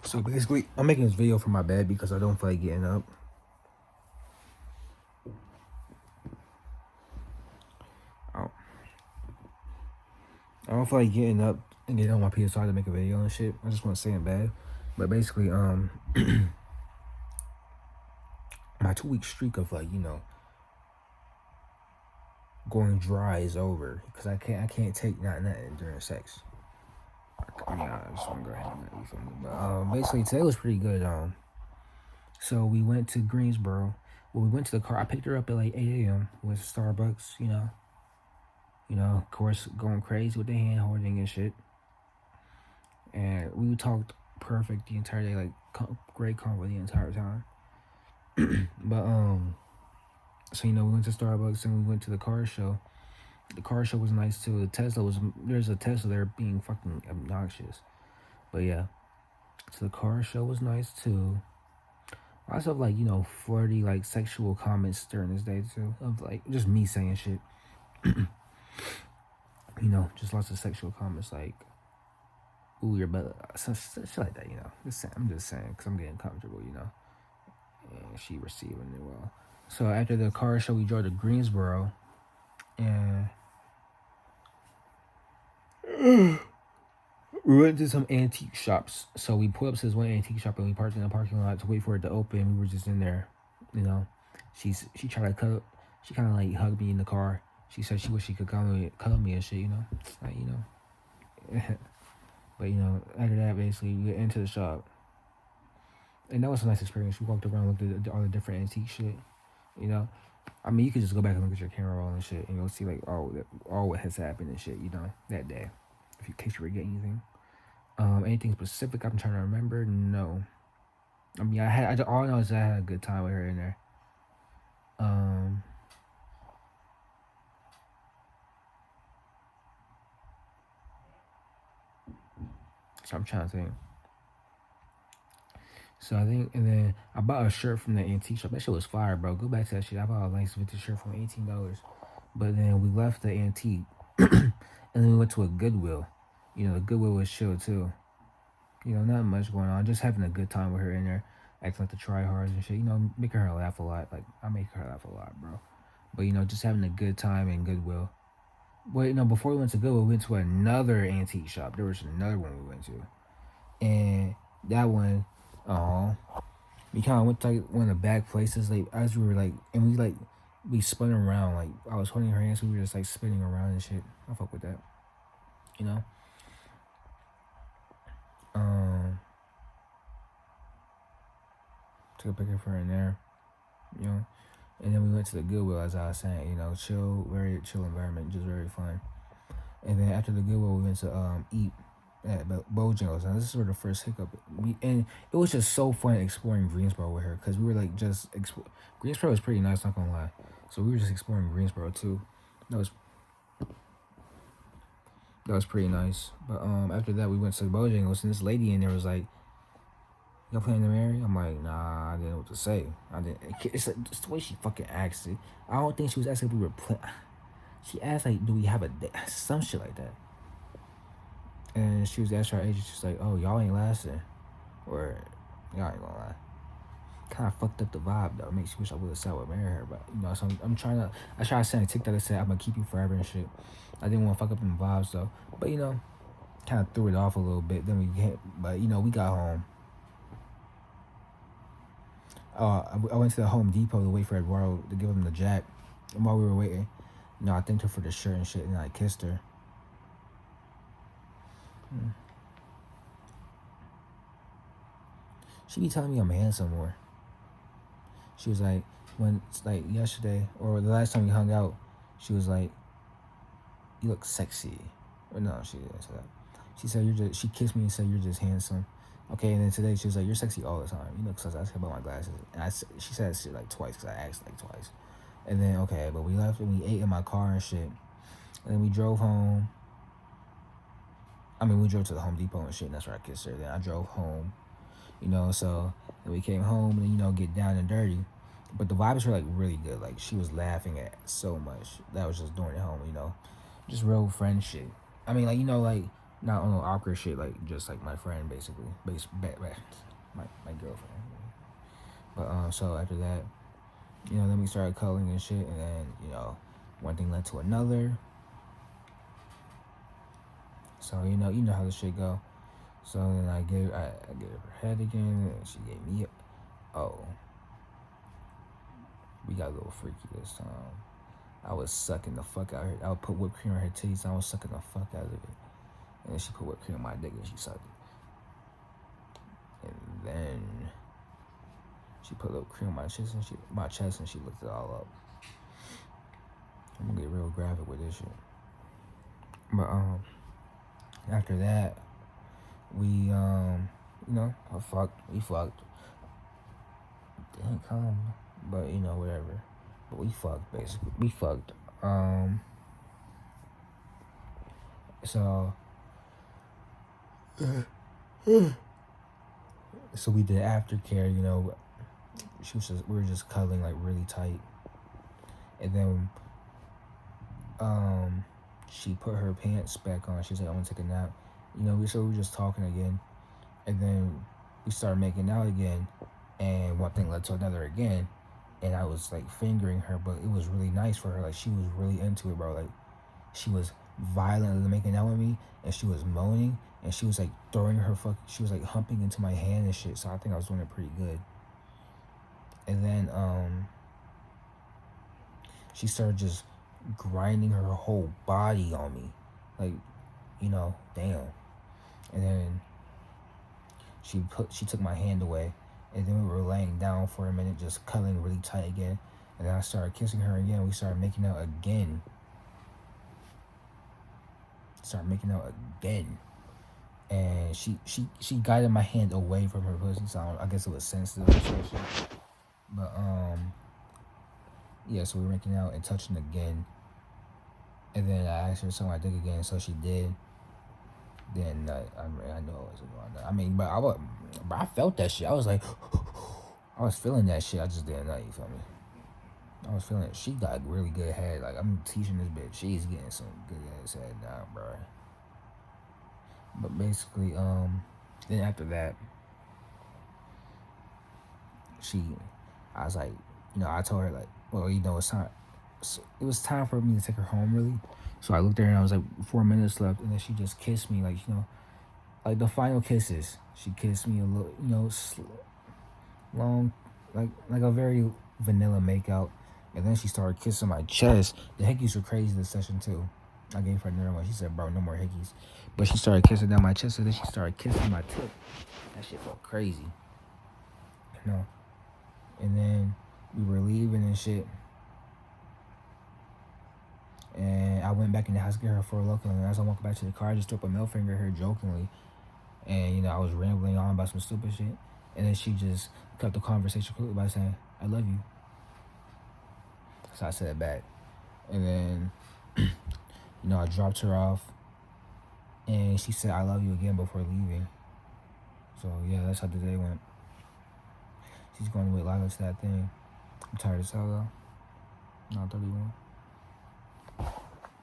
So basically, I'm making this video from my bed because I don't feel like getting up. I don't feel like getting up and getting on my PS5 to make a video and shit. I just want to stay in bed. But basically, my 2-week streak of like, going dry is over because I can't take nothing during sex. I just want to go ahead and you feel me? But basically today was pretty good. So we went to Greensboro. Well, we went to the car. I picked her up at like 8 a.m. Went to Starbucks. Of course, going crazy with the hand holding and shit. And we talked perfect the entire day, like great convo the entire time. But so we went to Starbucks and we went to the car show. The car show was nice too. There's a Tesla there being fucking obnoxious. But yeah, so the car show was nice too. Lots of like flirty like sexual comments during this day too, of like just me saying shit. Just lots of sexual comments like, "Ooh, your butt," shit like that. I'm just saying because I'm getting comfortable. And she receiving it well. So after the car show, we drove to Greensboro, and we went to some antique shops. So we pulled up to this one antique shop and we parked in the parking lot to wait for it to open. We were just in there, She tried to she kind of like hugged me in the car. She said she wished she could cuddle me and shit, But after that, basically, we went into the shop, and that was a nice experience. We walked around, looked at all the different antique shit, I mean, you could just go back and look at your camera roll and shit, and you'll see like all what has happened and shit, that day. In case you forget anything, anything specific I'm trying to remember, no. I mean, all I know is I had a good time with her in there. So I'm trying to think. So I think, and then I bought a shirt from the antique shop. That shit was fire, bro. Go back to that shit. I bought a nice vintage shirt for $18. But then we left the antique, and then we went to a Goodwill. The Goodwill was chill too. Not much going on. Just having a good time with her in there, acting like the tryhards and shit. Making her laugh a lot. Like I make her laugh a lot, bro. But just having a good time in Goodwill. But before we went to Goodwill, we went to another antique shop. There was another one we went to, and that one, we kind of went to like one of the back places. Like as we were like, and we spun around. Like I was holding her hand, so we were just like spinning around and shit. I fuck with that, Took a picture for her in there, And then we went to the Goodwill, as I was saying, very chill environment, just very fun. And then after the Goodwill, we went to eat at Bojangles. Now, this is sort of the first hiccup. And it was just so fun exploring Greensboro with her because we were like just Greensboro was pretty nice, not gonna lie. So we were just exploring Greensboro too. That was pretty nice. But after that, we went to Bojangles, and this lady in there was like, "Y'all planning to marry?" I'm like, "Nah, I didn't know what to say. I didn't." It's the way she fucking asked it. I don't think she was asking if we were She asked like, "Do we have a date?" Some shit like that. And she was asking our agent, she's like, "Oh, y'all ain't lasting," or "Y'all ain't gonna lie." Kind of fucked up the vibe though. Makes me wish I would have said I would marry her, but so I try to send a TikTok that said I'm gonna keep you forever and shit. I didn't want to fuck up them vibes though, but kind of threw it off a little bit. Then we got home. I went to the Home Depot to wait for Eduardo to give him the jack. And while we were waiting, I thanked her for the shirt and shit, and I kissed her. She be telling me I'm handsome more. She was like, yesterday, or the last time we hung out, she was like, "You look sexy." Or no, she didn't say that. She said, she kissed me and said, "You're just handsome." Okay, and then today she was like, "You're sexy all the time." Because I asked her about my glasses. And she said shit like twice because I asked like twice. And then, okay, but we left and we ate in my car and shit. And then we drove home. We drove to the Home Depot and shit, and that's where I kissed her. Then I drove home, so then we came home and, get down and dirty. But the vibes were, like, really good. Like, she was laughing at so much. That was just doing it home, just real friend shit. not on no awkward shit, like just like my friend basically, my girlfriend. But so after that, then we started cuddling and shit, and then one thing led to another. So you know how this shit go. So then I gave her head again, and she gave me. Oh, we got a little freaky this time. I was sucking the fuck out of her. I would put whipped cream on her titties, and I was sucking the fuck out of it. And then she put whipped cream on my dick, and she sucked it. And then she put a little cream on my chest, and she licked it all up. I'm gonna get real graphic with this shit. But after that, we we fucked. Didn't come, but whatever. But we fucked basically. We fucked. So so we did aftercare. We were just cuddling like really tight, and then she put her pants back on. She was like, "I want to take a nap." We were just talking again, and then we started making out again, and one thing led to another again, and I was like fingering her, but it was really nice for her. Like she was really into it, bro. Like she was violently making out with me, and she was moaning, and she was like she was like humping into my hand and shit. So I think I was doing it pretty good. And then she started just grinding her whole body on me, like damn. And then she took my hand away, and then we were laying down for a minute, just cuddling really tight again. And then I started kissing her again. We started making out again. And she guided my hand away from her pussy, so I guess it was sensitive or some shit. But yeah, so we were making out and touching again. And then I asked her to suck my dick again, so she did. Then I know it wasn't going on. I mean, but I felt that shit. I was like, I was feeling that shit. I just didn't know. You feel me? I was feeling it. She got really good head. Like I'm teaching this bitch. She's getting some good ass head now, bro. But basically, then after that, I was like, I told her like, well, it's time. So it was time for me to take her home, really. So I looked at her and I was like, 4 minutes left, and then she just kissed me, like like the final kisses. She kissed me a little, long, like a very vanilla makeout, and then she started kissing my chest. The hickeys were crazy this session too. I gave her another one. She said, "Bro, no more hickeys." But she started kissing down my chest, and then she started kissing my tip. That shit felt crazy, And then we were leaving and shit. And I went back in the house to get her for a look, and as I walked back to the car, I just threw up a middle finger at her jokingly. And, I was rambling on about some stupid shit. And then she just cut the conversation quickly by saying, "I love you." So I said it back. And then, I dropped her off. And she said, "I love you" again before leaving. So, yeah, that's how the day went. She's going to wait Lila to that thing. I'm tired as hell, though. Now 31.